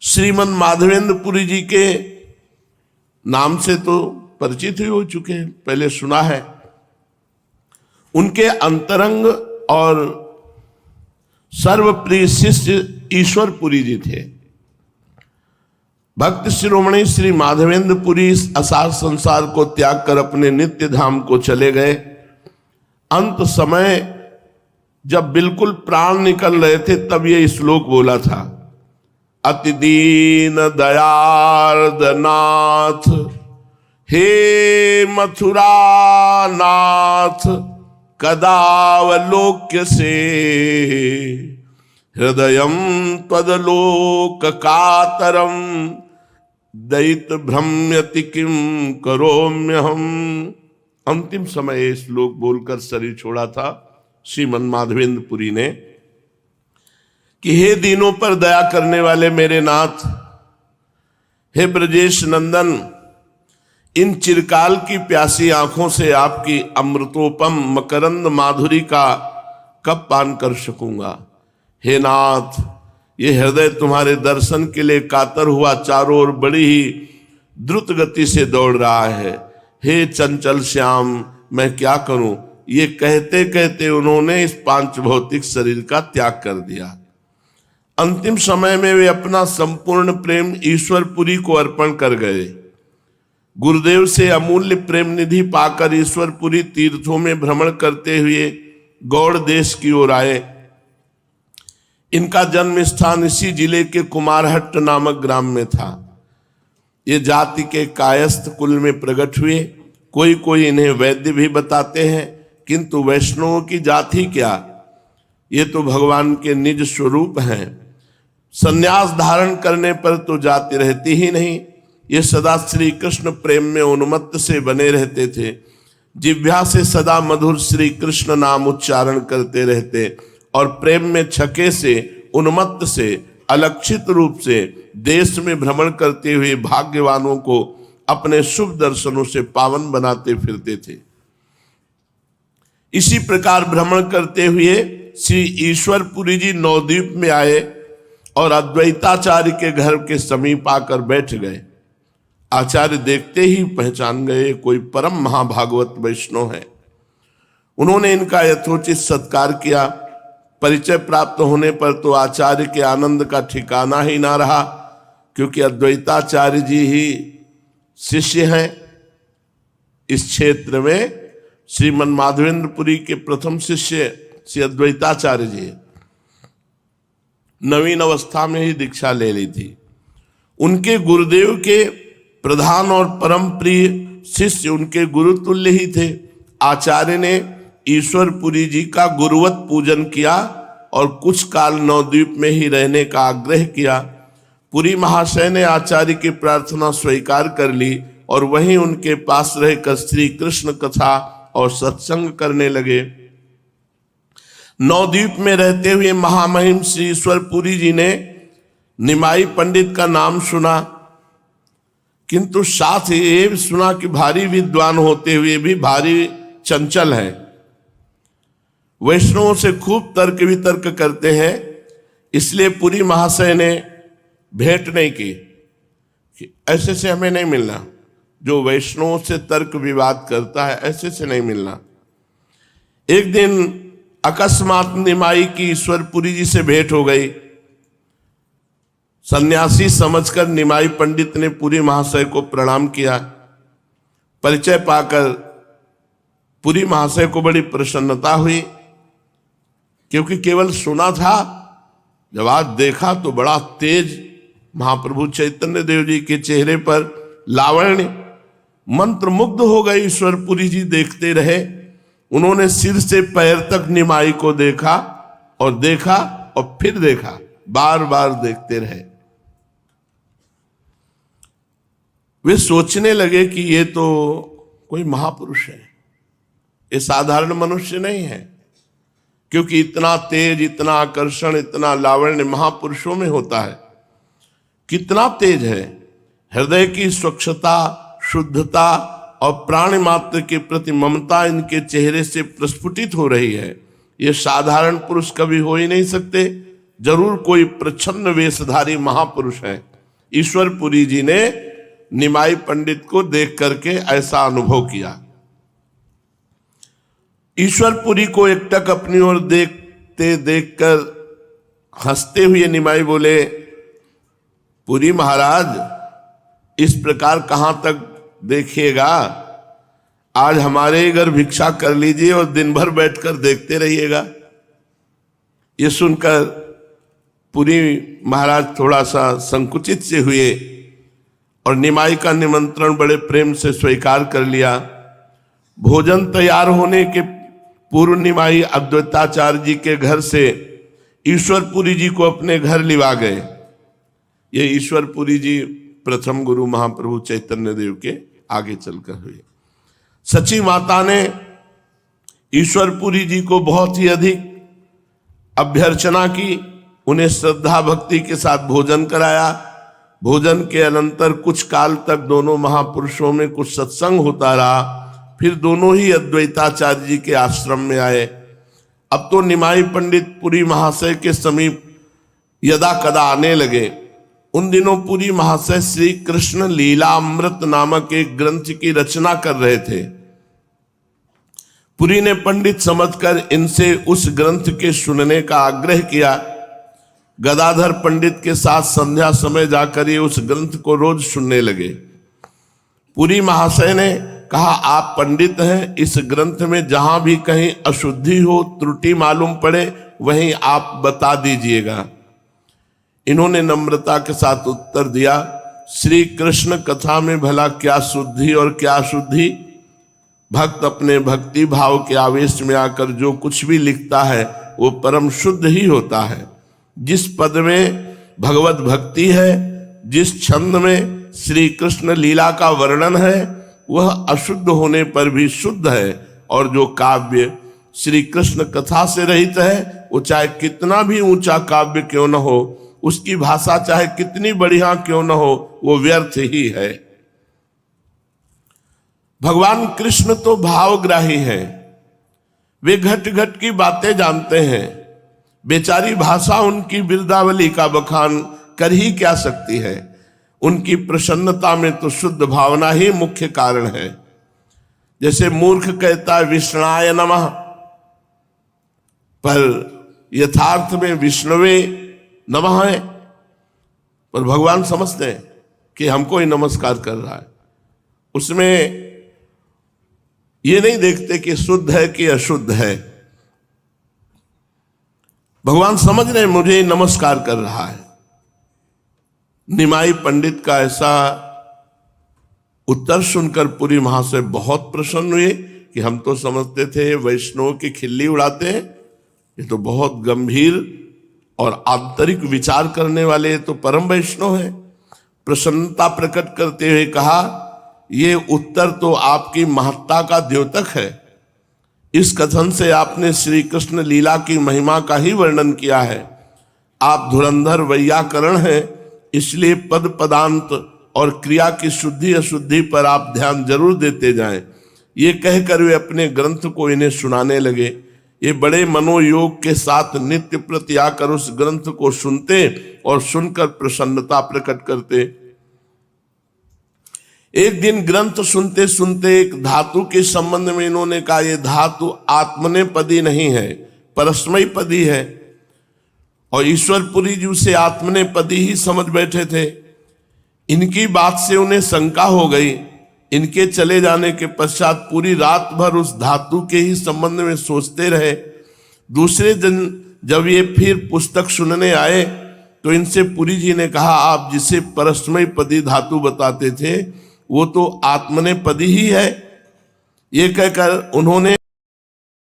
श्रीमन माधवेंद्रपुरी जी के नाम से तो परिचित ही हो चुके हैं, पहले सुना है। उनके अंतरंग और सर्वप्रिय शिष्य ईश्वरपुरी जी थे। भक्त शिरोमणि श्री माधवेंद्रपुरी इस असार संसार को त्याग कर अपने नित्य धाम को चले गए। अंत समय जब बिल्कुल प्राण निकल रहे थे तब ये श्लोक बोला था, अति दीन दयार्द नाथ हे मथुरा नाथ कदावलोक्य से हृदयम त्वदलोक कातरम दैत भ्रम्यति किम करोम्यहम। अंतिम समय ये श्लोक बोलकर शरीर छोड़ा था श्रीमन माधवेंद्रपुरी ने कि हे दीनों पर दया करने वाले मेरे नाथ, हे ब्रजेश नंदन, इन चिरकाल की प्यासी आंखों से आपकी अमृतोपम मकरंद माधुरी का कब पान कर सकूंगा। हे नाथ, ये हृदय तुम्हारे दर्शन के लिए कातर हुआ चारों ओर बड़ी ही द्रुत गति से दौड़ रहा है। हे चंचल श्याम, मैं क्या करूं। ये कहते कहते उन्होंने इस पांच भौतिक शरीर का त्याग कर दिया। अंतिम समय में वे अपना संपूर्ण प्रेम ईश्वरपुरी को अर्पण कर गए। गुरुदेव से अमूल्य प्रेम निधि पाकर ईश्वरपुरी तीर्थों में भ्रमण करते हुए गौड़ देश की ओर आए। इनका जन्म स्थान इसी जिले के कुमारहट्ट नामक ग्राम में था। ये जाति के कायस्थ कुल में प्रकट हुए। कोई कोई इन्हें वैद्य भी बताते हैं, किंतु वैष्णवों की जाति क्या, ये तो भगवान के निज स्वरूप हैं। संन्यास धारण करने पर तो जाति रहती ही नहीं। ये सदा श्री कृष्ण प्रेम में उन्मत्त से बने रहते थे। जिह्वा से सदा मधुर श्री कृष्ण नाम उच्चारण करते रहते और प्रेम में छके से उन्मत्त से अलक्षित रूप से देश में भ्रमण करते हुए भाग्यवानों को अपने शुभ दर्शनों से पावन बनाते फिरते थे। इसी प्रकार भ्रमण करते हुए श्री ईश्वरपुरी जी नवद्वीप में आए और अद्वैताचार्य के घर के समीप आकर बैठ गए। आचार्य देखते ही पहचान गए कोई परम महाभागवत वैष्णव है। उन्होंने इनका यथोचित सत्कार किया। परिचय प्राप्त होने पर तो आचार्य के आनंद का ठिकाना ही ना रहा, क्योंकि अद्वैताचार्य जी ही शिष्य हैं इस क्षेत्र में। श्रीमन माधवेंद्रपुरी के प्रथम शिष्य श्री अद्वैताचार्य जी नवीन अवस्था में ही दीक्षा ले ली थी। उनके गुरुदेव के प्रधान और परम प्रिय शिष्य उनके गुरुतुल्य ही थे। आचार्य ने ईश्वरपुरी जी का गुरुवत पूजन किया और कुछ काल नवद्वीप में ही रहने का आग्रह किया। पुरी महाशय ने आचार्य की प्रार्थना स्वीकार कर ली और वहीं उनके पास रहकर श्री कृष्ण कथा और सत्संग करने लगे। नवद्वीप में रहते हुए महामहिम श्री ईश्वरपुरी जी ने निमाई पंडित का नाम सुना, किंतु साथ ही ये भी सुना कि भारी विद्वान होते हुए भी भारी चंचल है। वैष्णवों से खूब तर्क वितर्क करते हैं, इसलिए पुरी महाशय ने भेंट नहीं की कि ऐसे से हमें नहीं मिलना। जो वैष्णवों से तर्क विवाद करता है ऐसे से नहीं मिलना। एक दिन अकस्मात निमाई की ईश्वरपुरी जी से भेंट हो गई। सन्यासी समझकर निमाई पंडित ने पुरी महाशय को प्रणाम किया। परिचय पाकर पुरी महाशय को बड़ी प्रसन्नता हुई, क्योंकि केवल सुना था, जब आज देखा तो बड़ा तेज महाप्रभु चैतन्य देव जी के चेहरे पर लावण्य। मंत्र मुग्ध हो गए ईश्वरपुरी जी, देखते रहे। उन्होंने सिर से पैर तक निमाई को देखा और देखा और फिर देखा, बार बार देखते रहे। वे सोचने लगे कि ये तो कोई महापुरुष है, ये साधारण मनुष्य नहीं है, क्योंकि इतना तेज, इतना आकर्षण, इतना लावण्य महापुरुषों में होता है। कितना तेज है। हृदय की स्वच्छता, शुद्धता और प्राणी मात्र के प्रति ममता इनके चेहरे से प्रस्फुटित हो रही है। ये साधारण पुरुष कभी हो ही नहीं सकते। जरूर कोई प्रच्छन्न वेशधारी महापुरुष है। ईश्वरपुरी जी ने निमाई पंडित को देख करके ऐसा अनुभव किया। ईश्वरपुरी को एकटक अपनी ओर देखते देखकर हंसते हुए निमाई बोले, पुरी महाराज इस प्रकार कहां तक देखिएगा, आज हमारे घर भिक्षा कर लीजिए और दिन भर बैठकर देखते रहिएगा। ये सुनकर पुरी महाराज थोड़ा सा संकुचित से हुए और निमाई का निमंत्रण बड़े प्रेम से स्वीकार कर लिया। भोजन तैयार होने के पूर्व निमाई अद्वैताचार्य जी के घर से ईश्वरपुरी जी को अपने घर लिवा गए। ये ईश्वरपुरी जी प्रथम गुरु महाप्रभु चैतन्य देव के आगे चलकर हुए। सची माता ने ईश्वरपुरी जी को बहुत ही अधिक अभ्यर्चना की, उन्हें श्रद्धा भक्ति के साथ भोजन कराया। भोजन के अनंतर कुछ काल तक दोनों महापुरुषों में कुछ सत्संग होता रहा। फिर दोनों ही अद्वैताचार्य जी के आश्रम में आए। अब तो निमाई पंडित पुरी महाशय के समीप यदा कदा आने लगे। उन दिनों पुरी महाशय श्री कृष्ण लीला अमृत नामक एक ग्रंथ की रचना कर रहे थे। पुरी ने पंडित समझकर इनसे उस ग्रंथ के सुनने का आग्रह किया। गदाधर पंडित के साथ संध्या समय जाकर ये उस ग्रंथ को रोज सुनने लगे। पुरी महाशय ने कहा, आप पंडित हैं, इस ग्रंथ में जहां भी कहीं अशुद्धि हो, त्रुटि मालूम पड़े, वहीं आप बता दीजिएगा। इन्होंने नम्रता के साथ उत्तर दिया, श्री कृष्ण कथा में भला क्या शुद्धि और क्या अशुद्धि। भक्त अपने भक्ति भाव के आवेश में आकर जो कुछ भी लिखता है वो परम शुद्ध ही होता है। जिस पद में भगवत भक्ति है, जिस छंद में श्री कृष्ण लीला का वर्णन है, वह अशुद्ध होने पर भी शुद्ध है। और जो काव्य श्री कृष्ण कथा से रहित है, वो चाहे कितना भी ऊंचा काव्य क्यों न हो, उसकी भाषा चाहे कितनी बढ़िया क्यों न हो, वो व्यर्थ ही है। भगवान कृष्ण तो भावग्राही हैं, वे घट घट की बातें जानते हैं। बेचारी भाषा उनकी बिरदावली का बखान कर ही क्या सकती है। उनकी प्रसन्नता में तो शुद्ध भावना ही मुख्य कारण है। जैसे मूर्ख कहता है विष्णाय नमः, पर यथार्थ में विष्णुवे नमः है, पर भगवान समझते हैं कि हमको ही नमस्कार कर रहा है। उसमें ये नहीं देखते कि शुद्ध है कि अशुद्ध है। भगवान समझ रहे मुझे नमस्कार कर रहा है। निमाई पंडित का ऐसा उत्तर सुनकर पुरी महाशय बहुत प्रसन्न हुए कि हम तो समझते थे वैष्णव की खिल्ली उड़ाते हैं, ये तो बहुत गंभीर और आंतरिक विचार करने वाले तो परम वैष्णव है। प्रसन्नता प्रकट करते हुए कहा, ये उत्तर तो आपकी महत्ता का द्योतक है। इस कथन से आपने श्री कृष्ण लीला की महिमा का ही वर्णन किया है। आप धुरंधर वैयाकरण हैं, इसलिए पद पदांत और क्रिया की शुद्धि अशुद्धि पर आप ध्यान जरूर देते जाएं। ये कहकर वे अपने ग्रंथ को इन्हें सुनाने लगे। ये बड़े मनोयोग के साथ नित्य प्रति आकर उस ग्रंथ को सुनते और सुनकर प्रसन्नता प्रकट करते। एक दिन ग्रंथ सुनते सुनते एक धातु के संबंध में इन्होंने कहा, यह धातु आत्मनेपदी नहीं है, परस्मैपदी है। और ईश्वरपुरी जी उसे आत्मनेपदी ही समझ बैठे थे। इनकी बात से उन्हें शंका हो गई। इनके चले जाने के पश्चात पूरी रात भर उस धातु के ही संबंध में सोचते रहे। दूसरे दिन जब ये फिर पुस्तक सुनने आए तो इनसे पुरी जी ने कहा, आप जिसे परस्मैपदी धातु बताते थे वो तो आत्मनेपदी ही है। ये कहकर उन्होंने